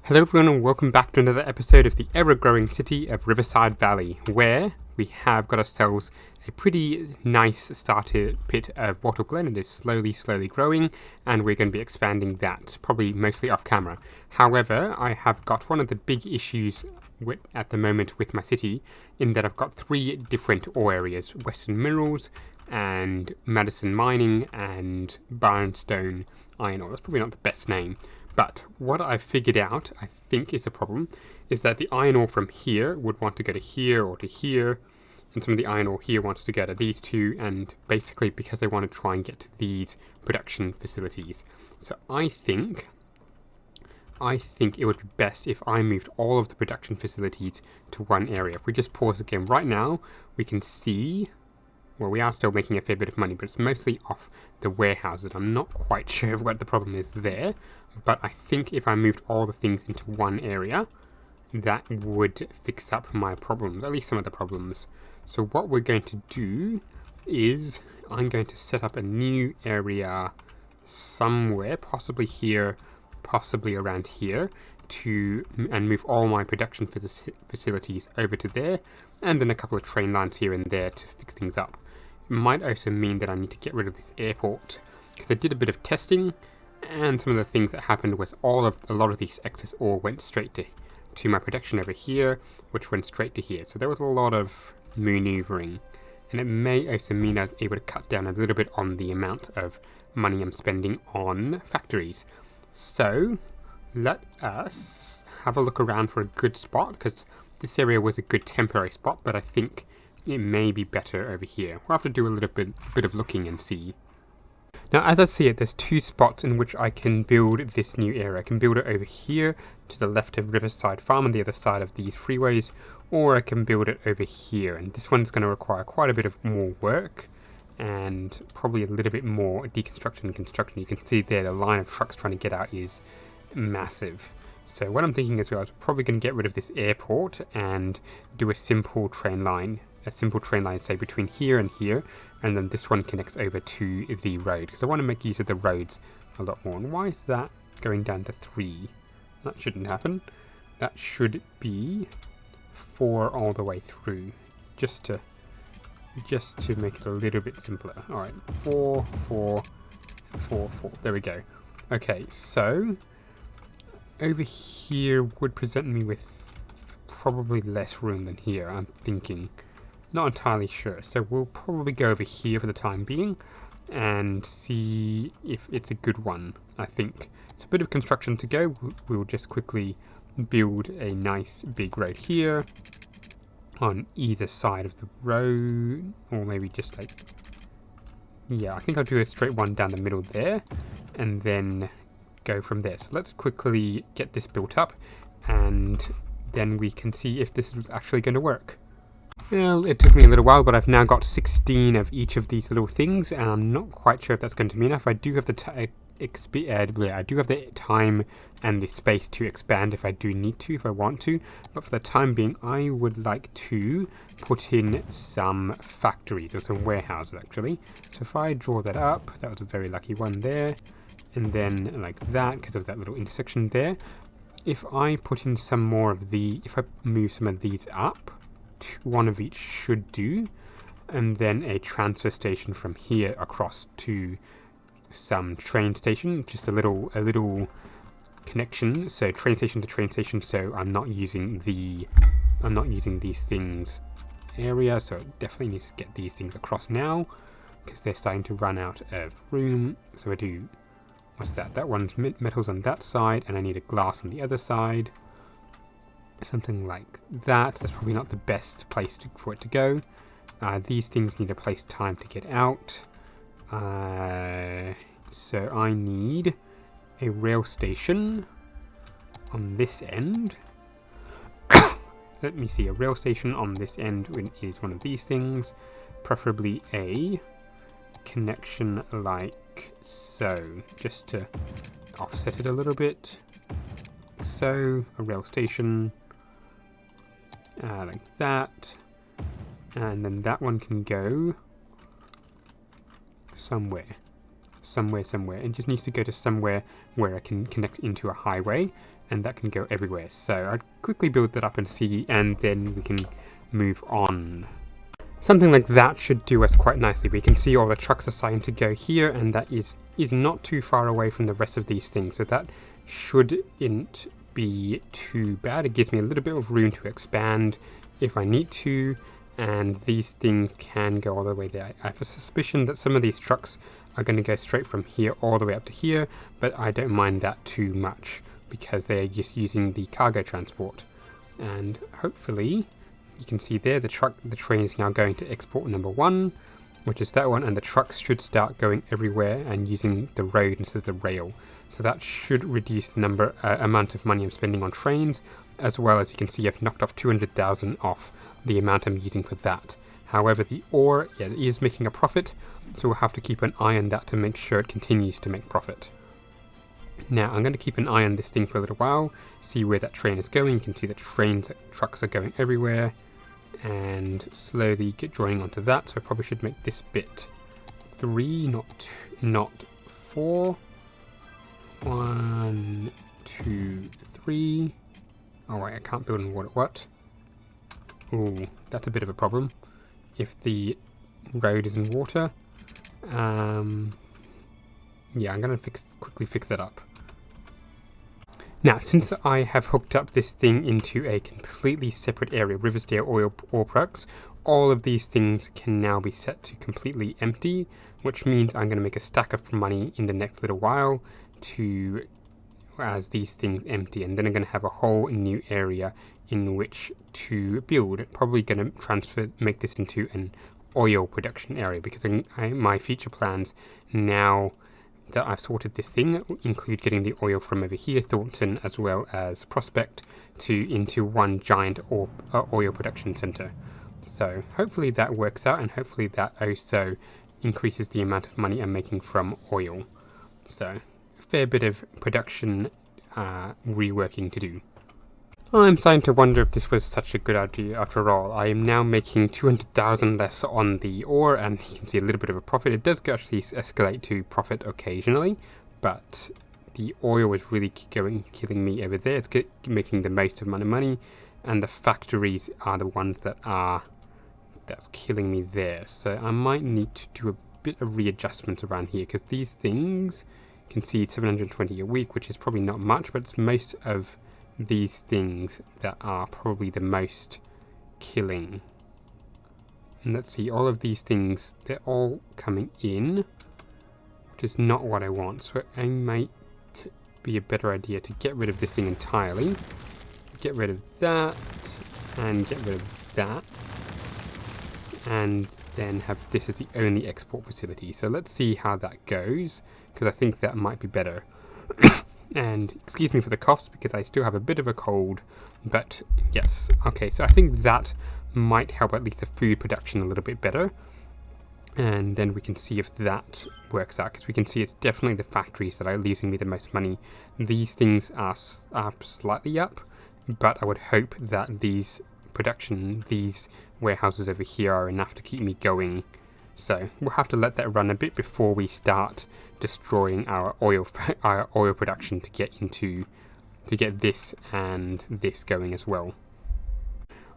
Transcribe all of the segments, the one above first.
Hello everyone and welcome back to another episode of the ever-growing city of Riverside Valley, where we have got ourselves a pretty nice starter pit of Wattle Glen. It is slowly growing, and we're going to be expanding that, probably mostly off camera. However, I have got one of the big issues at the moment with my city, in that I've got three different ore areas: Western Minerals, and Madison Mining, and Barnstone Iron Ore. That's probably not the best name. But what I've figured out, I think is a problem, is that the iron ore from here would want to go to here or to here, and some of the iron ore here wants to go to these two, and basically because they want to try and get to these production facilities. So I think it would be best if I moved all of the production facilities to one area. If we just pause the game right now, we can see, well, we are still making a fair bit of money, but it's mostly off the warehouses. I'm not quite sure what the problem is there, but I think if I moved all the things into one area, that would fix up my problems, at least some of the problems. So what we're going to do is I'm going to set up a new area somewhere, possibly here, possibly around here, and move all my production facilities over to there, and then a couple of train lines here and there to fix things up. It might also mean that I need to get rid of this airport, because I did a bit of testing, and some of the things that happened was a lot of these excess ore went straight to my production over here, which went straight to here. So there was a lot of maneuvering, and it may also mean I'm able to cut down a little bit on the amount of money I'm spending on factories. So let us have a look around for a good spot, because this area was a good temporary spot, but I think it may be better over here. We'll have to do a little bit of looking and see. Now, as I see it, there's two spots in which I can build this new area. I can build it over here to the left of Riverside Farm on the other side of these freeways, or I can build it over here. And this one's going to require quite a bit of more work and probably a little bit more deconstruction and construction. You can see there the line of trucks trying to get out is massive. So what I'm thinking as well is probably going to get rid of this airport and do a simple train line, say between here and here, and then this one connects over to the road, because I want to make use of the roads a lot more. And why is that going down to 3? That shouldn't happen. That should be 4 all the way through, just to make it a little bit simpler. All right, 4, 4, 4, 4. There we go. Okay, so over here would present me with probably less room than here, I'm thinking. Not entirely sure, so we'll probably go over here for the time being and see if it's a good one. I think it's a bit of construction to go. We'll just quickly build a nice big road here on either side of the road, or maybe just like, yeah, I think I'll do a straight one down the middle there and then go from there. So let's quickly get this built up, and then we can see if this is actually going to work. Well, it took me a little while, but I've now got 16 of each of these little things, and I'm not quite sure if that's going to be enough. I do have the time and the space to expand if I do need to, if I want to, but for the time being, I would like to put in some factories, or some warehouses actually. So if I draw that up, that was a very lucky one there, and then like that, because of that little intersection there. If I put in some more of if I move some of these up, one of each should do, and then a transfer station from here across to some train station, just a little connection, so train station to train station, so I'm not using these things area, so I definitely need to get these things across now, because they're starting to run out of room. So I do, what's that? That one's metals on that side, and I need a glass on the other side. Something like that. That's probably not the best place for it to go. These things need a place time to get out. So I need a rail station on this end. Let me see, a rail station on this end is one of these things. Preferably a connection like so, just to offset it a little bit. So, a rail station like that, and then that one can go somewhere. somewhere. It just needs to go to somewhere where it can connect into a highway, and that can go everywhere. So I'd quickly build that up and see, and then we can move on. Something like that should do us quite nicely. We can see all the trucks are starting to go here, and that is not too far away from the rest of these things, so that shouldn't be too bad. It gives me a little bit of room to expand if I need to, and these things can go all the way there. I have a suspicion that some of these trucks are going to go straight from here all the way up to here, but I don't mind that too much because they're just using the cargo transport. And hopefully you can see there the train is now going to export number 1, which is that one, and the trucks should start going everywhere and using the road instead of the rail. So that should reduce the amount of money I'm spending on trains, as well as you can see I've knocked off 200,000 off the amount I'm using for that. However, the ore, it is making a profit, so we'll have to keep an eye on that to make sure it continues to make profit. Now I'm going to keep an eye on this thing for a little while, see where that train is going. You can see that trucks are going everywhere, and slowly get joining onto that. So I probably should make this bit 3, not 4. 1, 2, 3. Oh wait, I can't build in water. What? Ooh, that's a bit of a problem if the road is in water. Yeah, I'm gonna quickly fix that up. Now, since I have hooked up this thing into a completely separate area, Riversdale ore products, all of these things can now be set to completely empty, which means I'm going to make a stack of money in the next little while as these things empty, and then I'm going to have a whole new area in which to build. Probably going to make this into an oil production area, because my future plans now that I've sorted this thing include getting the oil from over here, Thornton, as well as Prospect, into one giant oil production center. So hopefully that works out, and hopefully that also increases the amount of money I'm making from oil. So a fair bit of production reworking to do. I'm starting to wonder if this was such a good idea after all. I am now making 200,000 less on the ore, and you can see a little bit of a profit. It does actually escalate to profit occasionally, but the oil is really killing me over there. It's making the most amount of money, and the factories are the ones that's killing me there. So I might need to do a bit of readjustment around here, because these things can see 720 a week, which is probably not much, but it's most of these things that are probably the most killing. And let's see, all of these things, they're all coming in, which is not what I want. So it might be a better idea to get rid of this thing entirely, get rid of that, and get rid of that, and then have this as the only export facility. So let's see how that goes, because I think that might be better. And excuse me for the coughs, because I still have a bit of a cold, but yes. Okay, so I think that might help at least the food production a little bit better, and then we can see if that works out, because we can see it's definitely the factories that are losing me the most money. These things are slightly up, but I would hope that these warehouses over here are enough to keep me going. So we'll have to let that run a bit before we start destroying our oil production to get this and this going as well.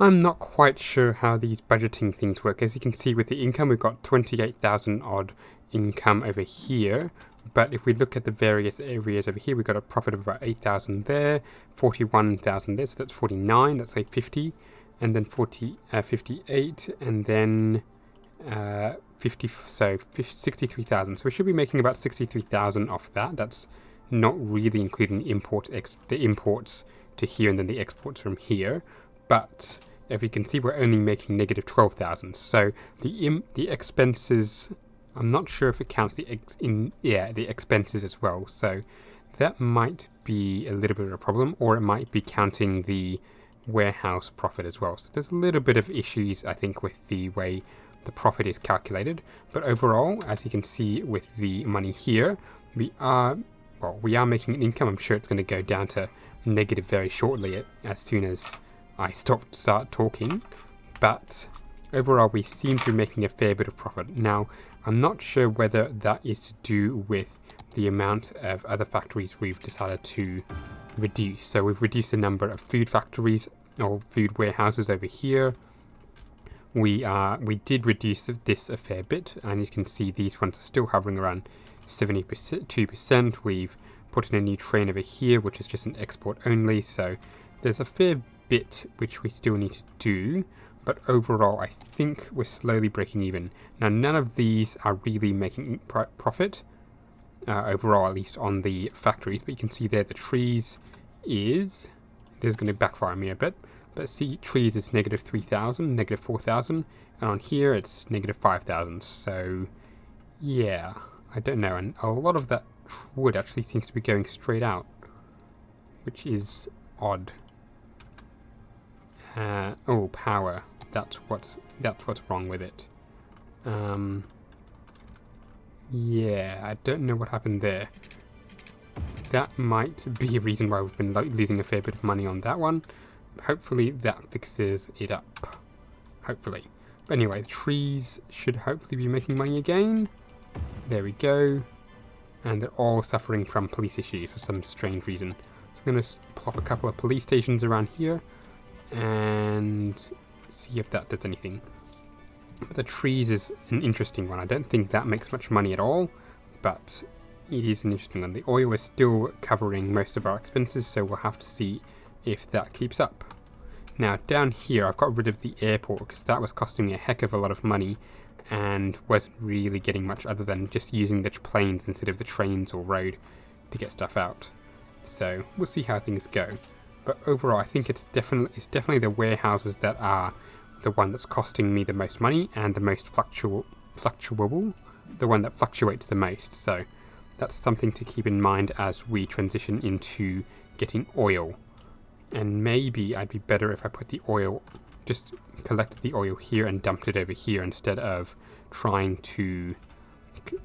I'm not quite sure how these budgeting things work. As you can see with the income, we've got 28,000 odd income over here, but if we look at the various areas over here, we've got a profit of about 8,000 there, 41,000 there, so that's 49, that's like 50, and then 58, and then 63,000. So we should be making about 63,000 off that. That's not really including the imports to here and then the exports from here. But if you can see, we're only making negative 12,000. So the expenses, I'm not sure if it counts the expenses as well. So that might be a little bit of a problem, or it might be counting the warehouse profit as well. So there's a little bit of issues, I think, with the way the profit is calculated. But overall, as you can see with the money here, we are making an income. I'm sure it's going to go down to negative very shortly as soon as I start talking. But overall we seem to be making a fair bit of profit. Now, I'm not sure whether that is to do with the amount of other factories we've decided to reduce. So we've reduced the number of food factories or food warehouses over here. We did reduce this a fair bit, and you can see these ones are still hovering around 72%. We've put in a new train over here, which is just an export only, so there's a fair bit which we still need to do, but overall I think we're slowly breaking even. Now, none of these are really making profit, overall, at least on the factories, but you can see there the trees is, this is going to backfire me a bit, but see, trees is negative 3,000, negative 4,000, and on here it's negative 5,000, so yeah, I don't know, and a lot of that wood actually seems to be going straight out, which is odd. Oh, power, that's what's wrong with it. Yeah, I don't know what happened there. That might be a reason why we've been losing a fair bit of money on that one. Hopefully that fixes it up. Hopefully. But anyway, the trees should hopefully be making money again. There we go. And they're all suffering from police issues for some strange reason. So I'm going to plop a couple of police stations around here and see if that does anything. But the trees is an interesting one. I don't think that makes much money at all, but it is an interesting one. The oil is still covering most of our expenses, so we'll have to see if that keeps up. Now, down here, I've got rid of the airport because that was costing me a heck of a lot of money and wasn't really getting much other than just using the planes instead of the trains or road to get stuff out. So we'll see how things go. But overall, I think it's definitely the warehouses that are the one that's costing me the most money and the most fluctuable, the one that fluctuates the most. So that's something to keep in mind as we transition into getting oil. And maybe I'd be better if I put the oil, just collected the oil here and dumped it over here instead of trying to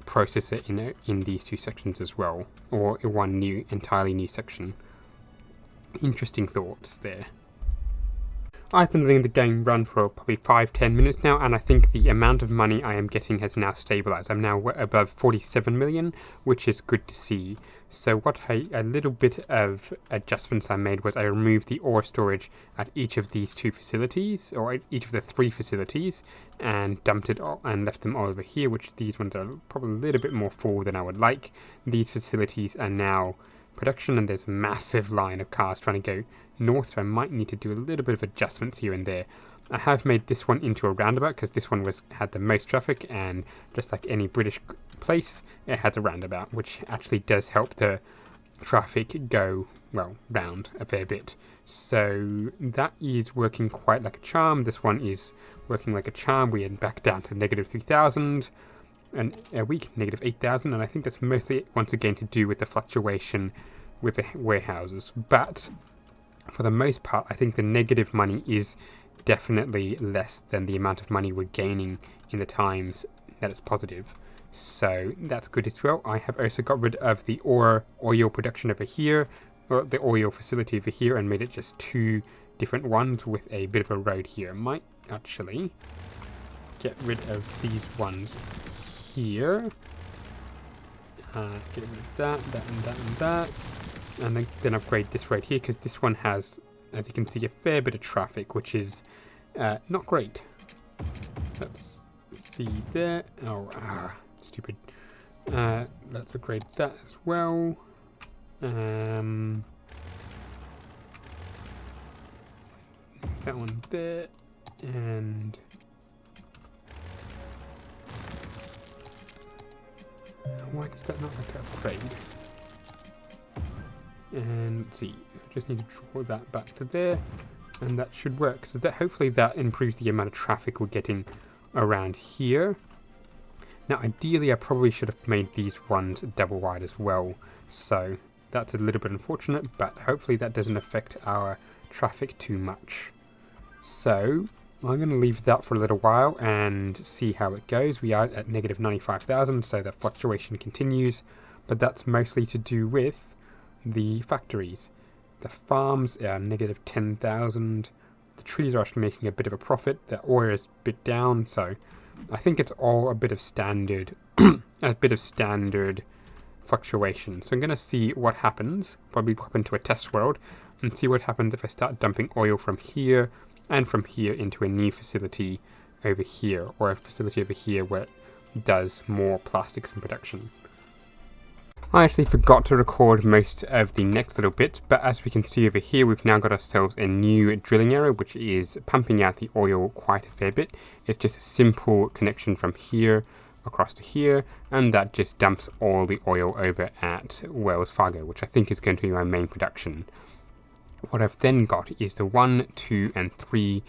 process it in these two sections as well, or in one entirely new section. Interesting thoughts there. I've been letting the game run for probably 5-10 minutes now, and I think the amount of money I am getting has now stabilized. I'm now above 47 million, which is good to see. So a little bit of adjustments I made was I removed the ore storage at each of these two facilities, or each of the three facilities, and dumped it all and left them all over here, which these ones are probably a little bit more full than I would like. These facilities are now production, and there's a massive line of cars trying to go north, so I might need to do a little bit of adjustments here and there. I have made this one into a roundabout because this one had the most traffic, and just like any British place, it has a roundabout, which actually does help the traffic go, well, round a fair bit. So that is working quite like a charm. This one is working like a charm. We are back down to negative 3,000 and a week, negative 8,000, and I think that's mostly once again to do with the fluctuation with the warehouses. But for the most part, I think the negative money is definitely less than the amount of money we're gaining in the times that it's positive. So that's good as well. I have also got rid of the oil production over here, or the oil facility over here, and made it just two different ones with a bit of a road here. Might actually get rid of these ones here. Get rid of that, and that, and that. And then upgrade this road here, because this one has, as you can see, a fair bit of traffic, which is not great. Let's see there. Oh, stupid. Let's upgrade that as well. That one there, and why does that not like to upgrade? And let's see, just need to draw that back to there, and that should work. So that hopefully that improves the amount of traffic we're getting around here. Now ideally I probably should have made these ones double wide as well, so that's a little bit unfortunate, but hopefully that doesn't affect our traffic too much. So I'm going to leave that for a little while and see how it goes. We are at negative 95,000, so the fluctuation continues, but that's mostly to do with the factories. The farms are negative 10,000, the trees are actually making a bit of a profit. The oil is a bit down, so I think it's all a bit of standard, fluctuation. So I'm going to see what happens, probably pop into a test world, and see what happens if I start dumping oil from here and from here into a new facility over here, or a facility over here where it does more plastics in production. I actually forgot to record most of the next little bit, but as we can see over here, we've now got ourselves a new drilling area, which is pumping out the oil quite a fair bit. It's just a simple connection from here across to here, and that just dumps all the oil over at Wells Fargo, which I think is going to be my main production. What I've then got is the 1, 2, and 3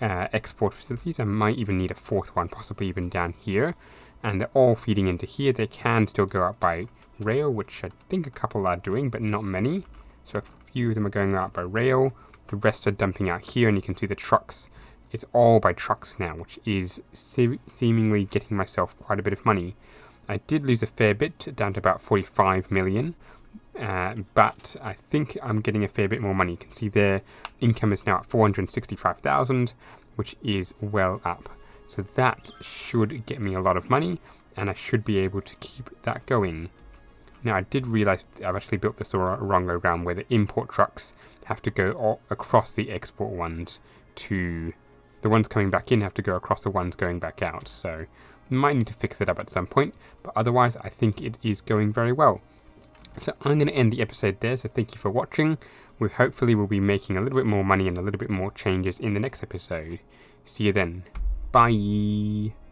export facilities. I might even need a 4th one, possibly even down here, and they're all feeding into here. They can still go up by rail, which I think a couple are doing, but not many. So a few of them are going out by rail. The rest are dumping out here, and you can see the trucks. It's all by trucks now, which is seemingly getting myself quite a bit of money. I did lose a fair bit, down to about 45 million, but I think I'm getting a fair bit more money. You can see their income is now at 465,000, which is well up. So that should get me a lot of money, and I should be able to keep that going. Now, I did realize I've actually built this wrong way around, where the import trucks have to go all across the export ones to... The ones coming back in have to go across the ones going back out. So, might need to fix it up at some point, but otherwise I think it is going very well. So I'm going to end the episode there, so thank you for watching. We hopefully will be making a little bit more money and a little bit more changes in the next episode. See you then. Bye!